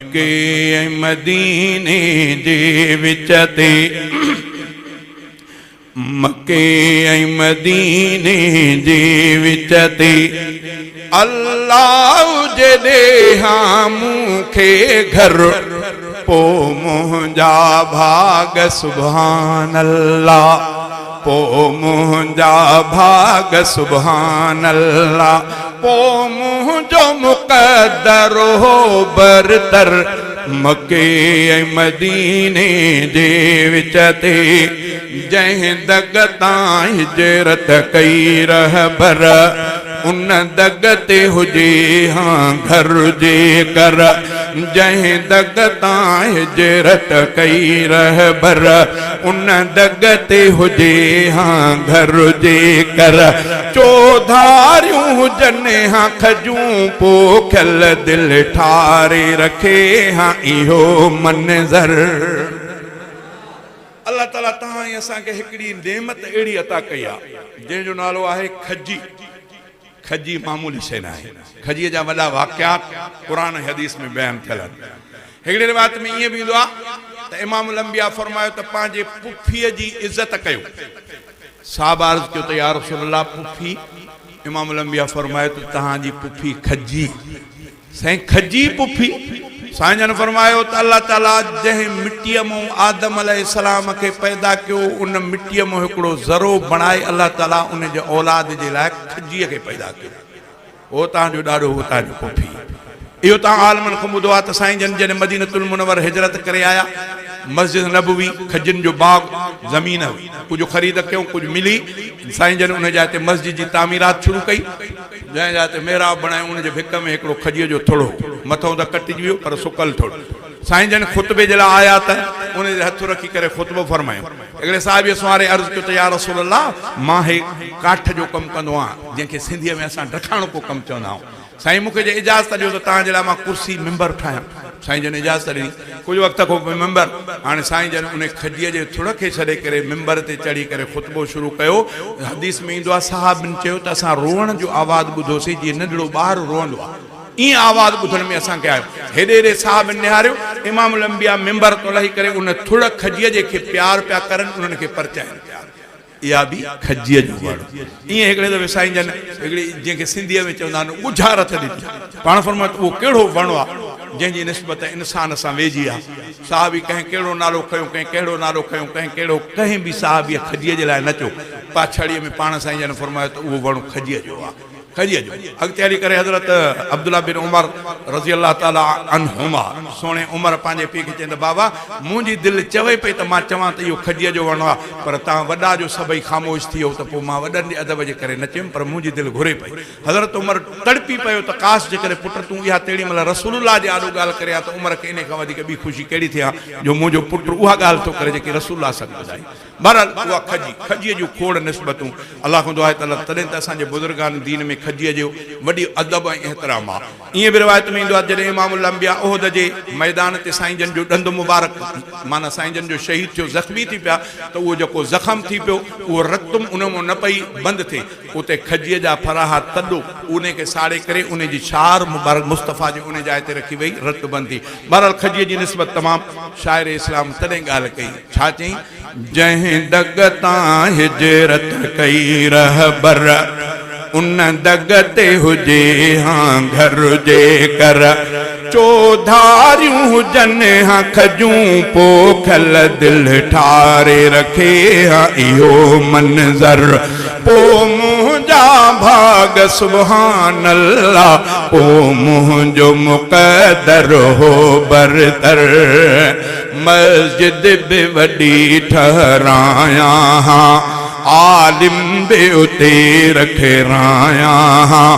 के मदीने दे विच ते मक्के मदीने दे विच ते अल्लाह जदे हाँ मूंखे घर पो मुंहिंजा भाग सुभान अल्लाह पो मुंहिंजा भाग सुभान अल्लाह पो मुंहिंजो मुक़द्दर हो बरतर मक्के मदीने दे विच ते जंहिं दग तां हिजरत कई रहबर उन दग ते हुजे हाँ घर जे कर जंहिं दग तां हिजरत कई रहबर उन दग ते हुजे हाँ घर जे कर चौधारियूं हुजनि हाँ खजूं पोखियल दिल ठारे रखे हाँ इहो मंज़र। अल्लाह ताला तहां असांखे हिकिड़ी नेमत अहिड़ी अता कई आहे जंहिंजो नालो आहे खजी। खजी मामूली शइ न आहे। खजीअ जा वॾा वाक़ियात क़ुरान हदीस में बयान थियल आहिनि। हिकिड़े रिवायत में ईअं बि ईंदो आहे त इमामुल अंबिया फरमायो त पंहिंजे पुफीअ जी इज़त कयो। साहबा अर्ज़ कयो त या रसूल अल्लाह पुफी। इमामुल अंबिया फरमायो त तव्हांजी पुफी खजी। साईं खजी पुफी। साईं जन फरमायो त अल्लाह ताला जंहिं मिट्टीअ मां आदम अलैहिस्सलाम खे पैदा कयो उन मिट्टीअ मां हिकिड़ो ज़रो बणाए अल्लाह ताला उन जे औलाद जे लाइ खजीअ खे पैदा कयो। उहो तव्हांजो ॾाढो हो तव्हांजो पुफी। इहो तव्हां आलमनि खां ॿुधो आहे त साईं जन जॾहिं मदीनतुल मुनव्वर हिजरत करे आया मस्जिद नबवी खजनि जो बाग ज़मीन कुझु ख़रीद कयूं कुझु मिली साईं जन उन जाइ ते मस्जिद जी तामीरात शुरू कई। जंहिं जाइ ते मेहराब बणायो उन जे भिक में हिकिड़ो खजीअ जो थोड़ो मथों त कटिजी वियो पर सुकल थोड़ो। साईं जन ख़ुतबे जे लाइ आया त उन ते हथ रखी करे ख़ुतबो फरमायो। हिकिड़े साहिब सवारे अर्ज़ कयो त या रसूल अल्लाह मां हे काठ जो कमु कंदो आहियां जंहिंखे सिंधीअ में असां ढकाणो को कमु चवंदा आहियूं। साईं मूंखे जे इजाज़त ॾियो त तव्हांजे लाइ मां कुर्सी मिंबर ठाहियां। साईं जन इजाज़त ॾिनी। कुझु वक़्त खां पोइ मिंबर हाणे साईं जन उन खजीअ जे थुड़ खे छॾे करे मिंबर ते चढ़ी करे ख़ुतबो शुरू कयो। हदीस में ईंदो आहे साहबनि चयो त असां रोअण जो आवाज़ ॿुधोसीं जीअं नंढड़ो ॿारु रोअंदो आहे ईअं आवाज़ ॿुधण में असांखे आयो। हेॾे हेॾे साहबनि निहारियो इमामुल अंबिया मिंबर तो लही करे उन थुड़ खजीअ जे खे प्यार पिया करनि उन्हनि खे परचाइनि पिया। इहा बि खजीअ जो वण। ईअं हिकिड़े दफ़े साईं जन हिकिड़ी जंहिंखे सिंधीअ में चवंदा आहिनि ॿुझारत ॾिठी। पाण फरमायो उहो कहिड़ो वणु आहे जंहिंजी निस्बत इंसान सां वेझी आहे। साहबी कंहिं कहिड़ो नालो खयो कंहिं कहिड़ो नालो खयो कंहिं कहिड़ो कंहिं बि साहबीअ खजीअ जे लाइ न चयो। पाछड़ीअ में पाण साईं जन फरमायो त उहो वणु खजीअ जो आहे। खजीअ जो अॻिते हली करे हज़रत अब्दुल्ला बिन उमर रज़ी अल्लाह ताला अन्हुमा सोणे उमर पंहिंजे पीउ खे चवंदा बाबा मुंहिंजी दिलि चवे पई त मां चवां त इहो खजीअ जो वणु आहे पर तव्हां वॾा जो सभई ख़ामोश थी वियो त पोइ मां वॾनि जे अदब जे करे न चयुमि पर मुंहिंजी दिलि घुरे पई। हज़रत उमर तड़पी पियो त काश जे करे पुट तूं इहा तेड़ी महिल रसूलुल्लाह जे आॾो ॻाल्हि करे त उमर खे इन खां वधीक ॿी ख़ुशी कहिड़ी थिए जो मुंहिंजो पुटु उहा ॻाल्हि थो करे जेकी रसूलुल्लाह सां ॿुधाई। बहरहाल उहा खजीअ जूं खोड़ निस्बतूं अलाह खां दुआ ताला तॾहिं त असांजे बुज़ुर्गान दीन में खजीअ जो वॾी अदब ऐं एहतराम आहे। ईअं बि रिवायत में ईंदो आहे जॾहिं इमामुल अंबिया उहद जे मैदान ते साईं जन जो ॾंदु मुबारक माना साईं जन जो शहीद थियो ज़ख़्मी थी पिया त उहो जेको ज़ख़म थी पियो उहो रतुम उन मां न पई बंदि थिए। उते खजीअ जा फराहा तॾो उन खे साड़े करे उन जी शार मुबारक मुस्तफ़ा जे उन जाइ ते रखी वई रत बंदि थी। बहरहाल खजीअ जी निस्बत तमामु शाइर इस्लाम तॾहिं ॻाल्हि कई छा चई जंहिं दग तां हिजरत कई रहबर उन दग ते हुजे हाँ घर जे कर चौधारियूं हुजनि हाँ खजूं पोखियल दिल ठारे रखे हाँ इहो मंज़र पो मुंहिंजा भाग सुभान अल्लाह पो मुंहिंजो मुक़द्दर हो बरतर मस्जिद बि वॾी ठहरायां हाँ आलिम बि उते रखराया हाँ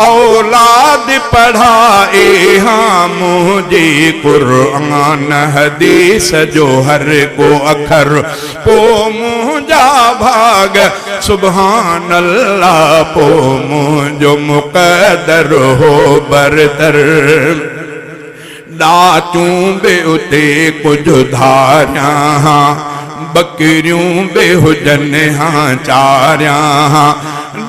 औलाद पढ़ाए हाँ मुझे कुरान हदीस जो हर को अखर पो मुंहिंजा भाग सुभान अल्लाह पो मुंहिंजो मुक़द्दर हो बरतर ॾाचूं बि उते कुझु धारिया हाँ बकरियूं बि हुजनि हाँ चारिया हाँ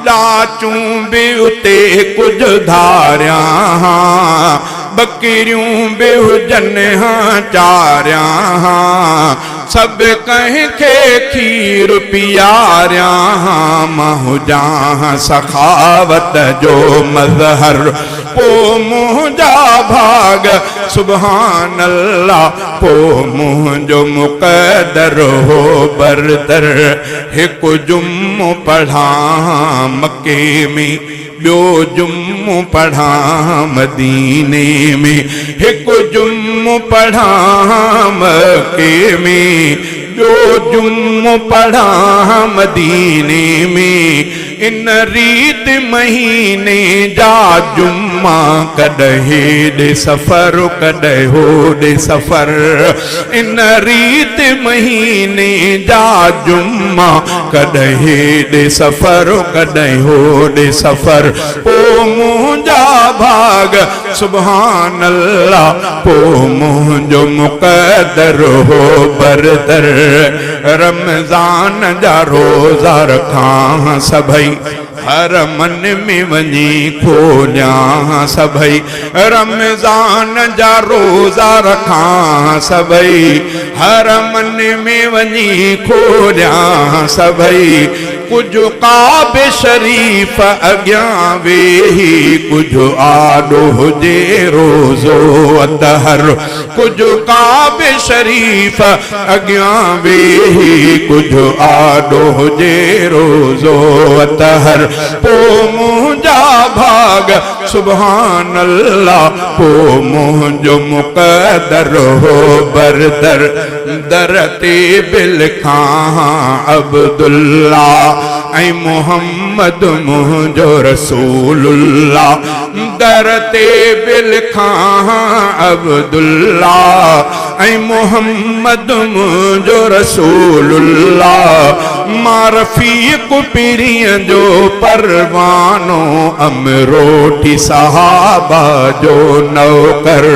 ॾाचूं बि उते कुझु धारिया हाँ बकरियूं बेहुजन हाँ चारिया हाँ सब कहीं के खीर पियारिया हाँ महुजा सखावत जो मजहर पो मुंहिंजा भाग सुभान अल्लाह पो मुंहिंजो मुक़दर हो बरदर हिकु जुम्मो पढ़ा मके में ॿियो जुम्मो पढ़ा मदीने में हिकु जुम्मो पढ़ा मके में ॿियो जुम्मो पढ़ा मदीने में इन रीत महीने जा जुम्मा कॾहिं हेॾे सफ़र कॾहिं होॾे सफ़र इन रीत महीने जा जुम्मा कॾहिं हेॾे सफ़र कॾहिं होॾे सफ़र पो मुंहिंजा भाग सुभान अल्लाह पो मुंहिंजो मुक़दर हो बरदर रमज़ान जा रोज़ा रखां सभई हर मन में वञी खोलियां सभई रमज़ान जा रोज़ा रखां सभई हर मन में वञी खोलियां सभई कुझु काबे शरीफ़ अॻियां वेही कुझु आॾो हुजे रोज़ो अतहर कुझु काबे शरीफ़ अॻियां वेही कुझु आॾो हुजे रोज़ो अतहर पो मुंहिंजा भाग सुभान अल्लाह पो मुंहिंजो मुक़दर हो बरदर दर ते बिलखां अब्दुल्ला ऐं मोहम्मद मुंहिंजो रसूलुल्लाह दर ते बिलखां अब्दुल्ला ऐं मोहम्मद मुंहिंजो रसूलुल्लाह मां रफ़ीक़ पीरीअ जो परवानो अमरोटी सहाबा जो नौकर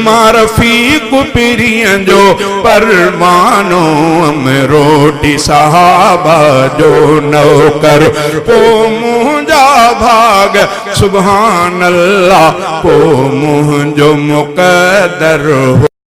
मां रफ़ीक़ पीरीअ जो परवानो अमरोटी सहाबा जो नौकर पो मुंहिंजा भाग सुभान अल्लाह पो मुंहिंजो मुक़दर हो